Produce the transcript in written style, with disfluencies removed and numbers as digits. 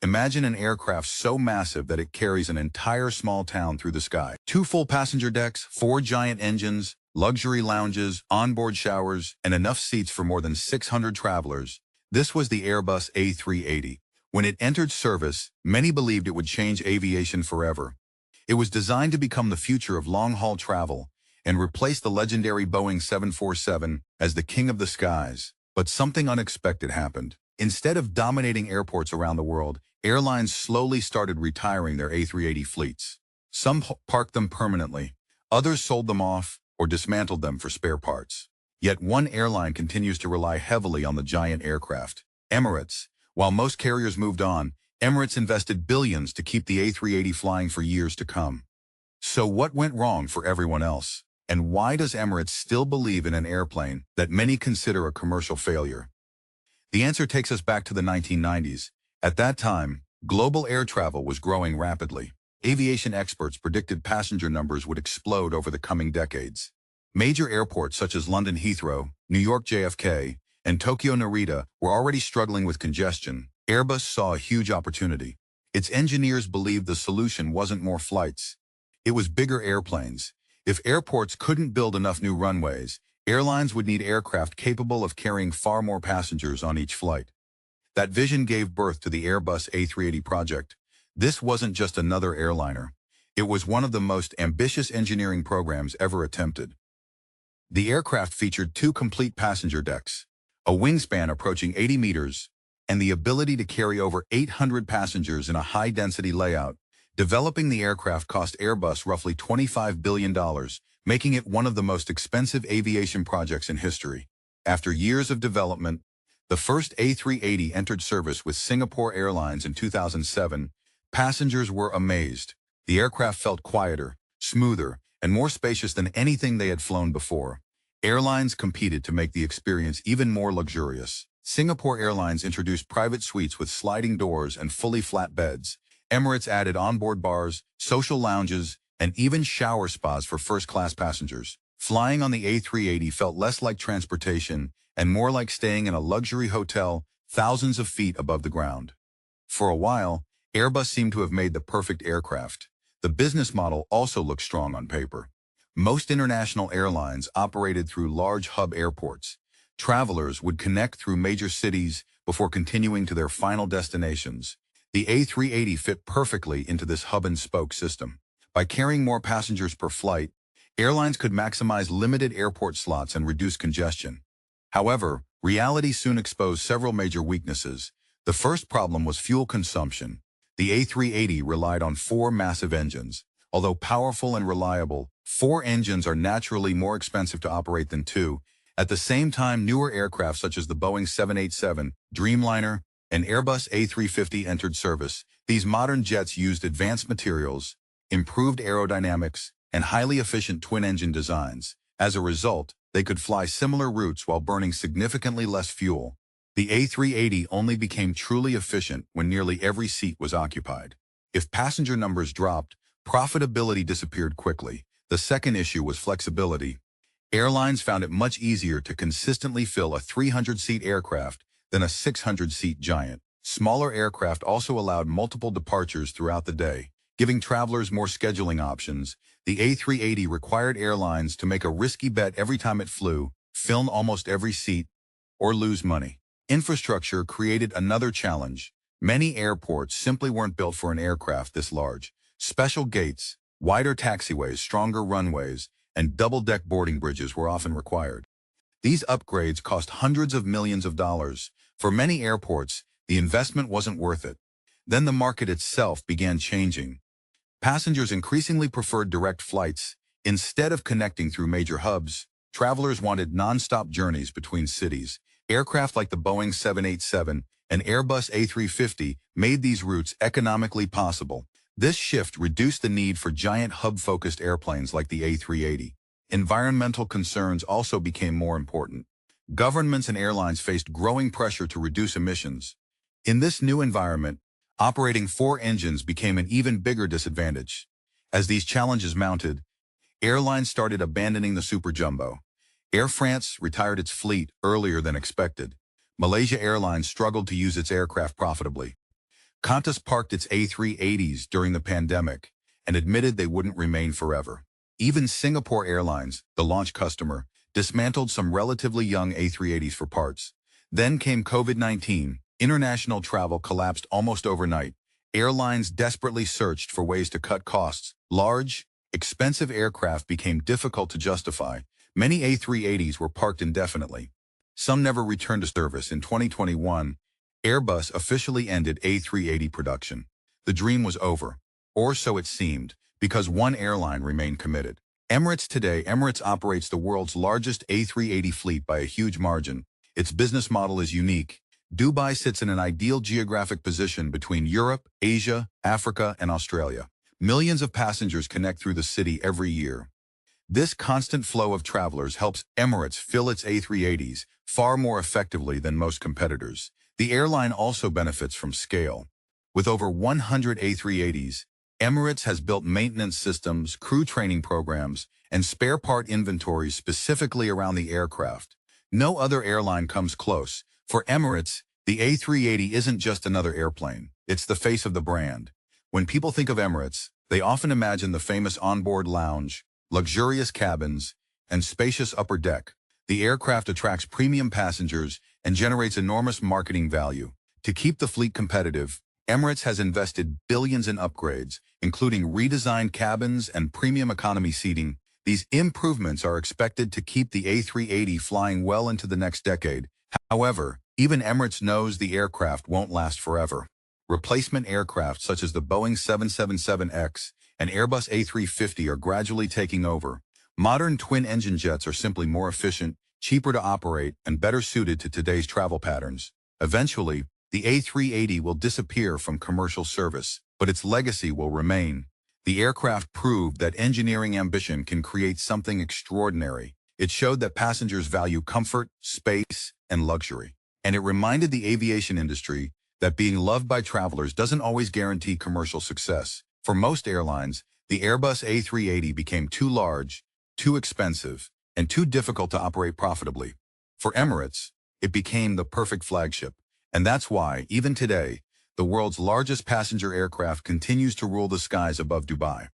Imagine an aircraft so massive that it carries an entire small town through the sky. 2 full passenger decks, 4 giant engines, luxury lounges, onboard showers, and enough seats for more than 600 travelers. This was the Airbus A380. When it entered service, many believed it would change aviation forever. It was designed to become the future of long-haul travel and replace the legendary Boeing 747 as the king of the skies. But something unexpected happened. Instead of dominating airports around the world, airlines slowly started retiring their A380 fleets. Some parked them permanently, others sold them off or dismantled them for spare parts. Yet one airline continues to rely heavily on the giant aircraft, Emirates. While most carriers moved on, Emirates invested billions to keep the A380 flying for years to come. So what went wrong for everyone else? And why does Emirates still believe in an airplane that many consider a commercial failure? The answer takes us back to the 1990s. At that time, global air travel was growing rapidly. Aviation experts predicted passenger numbers would explode over the coming decades. Major airports such as London Heathrow, New York JFK, and Tokyo Narita were already struggling with congestion. Airbus saw a huge opportunity. Its engineers believed the solution wasn't more flights. It was bigger airplanes. If airports couldn't build enough new runways, airlines would need aircraft capable of carrying far more passengers on each flight. That vision gave birth to the Airbus A380 project. This wasn't just another airliner. It was one of the most ambitious engineering programs ever attempted. The aircraft featured 2 complete passenger decks, a wingspan approaching 80 meters, and the ability to carry over 800 passengers in a high-density layout. Developing the aircraft cost Airbus roughly $25 billion, making it one of the most expensive aviation projects in history. After years of development, the first A380 entered service with Singapore Airlines in 2007. Passengers were amazed. The aircraft felt quieter, smoother, and more spacious than anything they had flown before. Airlines competed to make the experience even more luxurious. Singapore Airlines introduced private suites with sliding doors and fully flat beds. Emirates added onboard bars, social lounges, and even shower spas for first-class passengers. Flying on the A380 felt less like transportation and more like staying in a luxury hotel thousands of feet above the ground. For a while, Airbus seemed to have made the perfect aircraft. The business model also looked strong on paper. Most international airlines operated through large hub airports. Travelers would connect through major cities before continuing to their final destinations. The A380 fit perfectly into this hub-and-spoke system. By carrying more passengers per flight, airlines could maximize limited airport slots and reduce congestion. However, reality soon exposed several major weaknesses. The first problem was fuel consumption. The A380 relied on 4 massive engines. Although powerful and reliable, 4 engines are naturally more expensive to operate than 2. At the same time, newer aircraft such as the Boeing 787, Dreamliner, and Airbus A350 entered service. These modern jets used advanced materials, improved aerodynamics, and highly efficient twin-engine designs. As a result, they could fly similar routes while burning significantly less fuel. The A380 only became truly efficient when nearly every seat was occupied. If passenger numbers dropped, profitability disappeared quickly. The second issue was flexibility. Airlines found it much easier to consistently fill a 300-seat aircraft than a 600-seat giant. Smaller aircraft also allowed multiple departures throughout the day, giving travelers more scheduling options. The A380 required airlines to make a risky bet every time it flew, fill almost every seat, or lose money. Infrastructure created another challenge. Many airports simply weren't built for an aircraft this large. Special gates, wider taxiways, stronger runways, and double-deck boarding bridges were often required. These upgrades cost hundreds of millions of dollars. For many airports, the investment wasn't worth it. Then the market itself began changing. Passengers increasingly preferred direct flights. Instead of connecting through major hubs, travelers wanted non-stop journeys between cities. Aircraft like the Boeing 787 and Airbus A350 made these routes economically possible. This shift reduced the need for giant hub-focused airplanes like the A380. Environmental concerns also became more important. Governments and airlines faced growing pressure to reduce emissions. In this new environment, operating 4 engines became an even bigger disadvantage. As these challenges mounted, airlines started abandoning the superjumbo. Air France retired its fleet earlier than expected. Malaysia Airlines struggled to use its aircraft profitably. Qantas parked its A380s during the pandemic and admitted they wouldn't remain forever. Even Singapore Airlines, the launch customer, dismantled some relatively young A380s for parts. Then came COVID-19. International travel collapsed almost overnight. Airlines desperately searched for ways to cut costs. Large, expensive aircraft became difficult to justify. Many A380s were parked indefinitely. Some never returned to service. In 2021, Airbus officially ended A380 production. The dream was over, or so it seemed, because one airline remained committed. Emirates operates the world's largest A380 fleet by a huge margin. Its business model is unique. Dubai sits in an ideal geographic position between Europe, Asia, Africa, and Australia. Millions of passengers connect through the city every year. This constant flow of travelers helps Emirates fill its A380s far more effectively than most competitors. The airline also benefits from scale. With over 100 A380s, Emirates has built maintenance systems, crew training programs, and spare part inventories specifically around the aircraft. No other airline comes close. For Emirates, the A380 isn't just another airplane. It's the face of the brand. When people think of Emirates, they often imagine the famous onboard lounge, luxurious cabins, and spacious upper deck. The aircraft attracts premium passengers and generates enormous marketing value. To keep the fleet competitive, Emirates has invested billions in upgrades, including redesigned cabins and premium economy seating. These improvements are expected to keep the A380 flying well into the next decade. However, even Emirates knows the aircraft won't last forever. Replacement aircraft such as the Boeing 777X and Airbus A350 are gradually taking over. Modern twin-engine jets are simply more efficient, cheaper to operate, and better suited to today's travel patterns. Eventually, the A380 will disappear from commercial service, but its legacy will remain. The aircraft proved that engineering ambition can create something extraordinary. It showed that passengers value comfort, space, and luxury. And it reminded the aviation industry that being loved by travelers doesn't always guarantee commercial success. For most airlines, the Airbus A380 became too large, too expensive, and too difficult to operate profitably. For Emirates, it became the perfect flagship. And that's why, even today, the world's largest passenger aircraft continues to rule the skies above Dubai.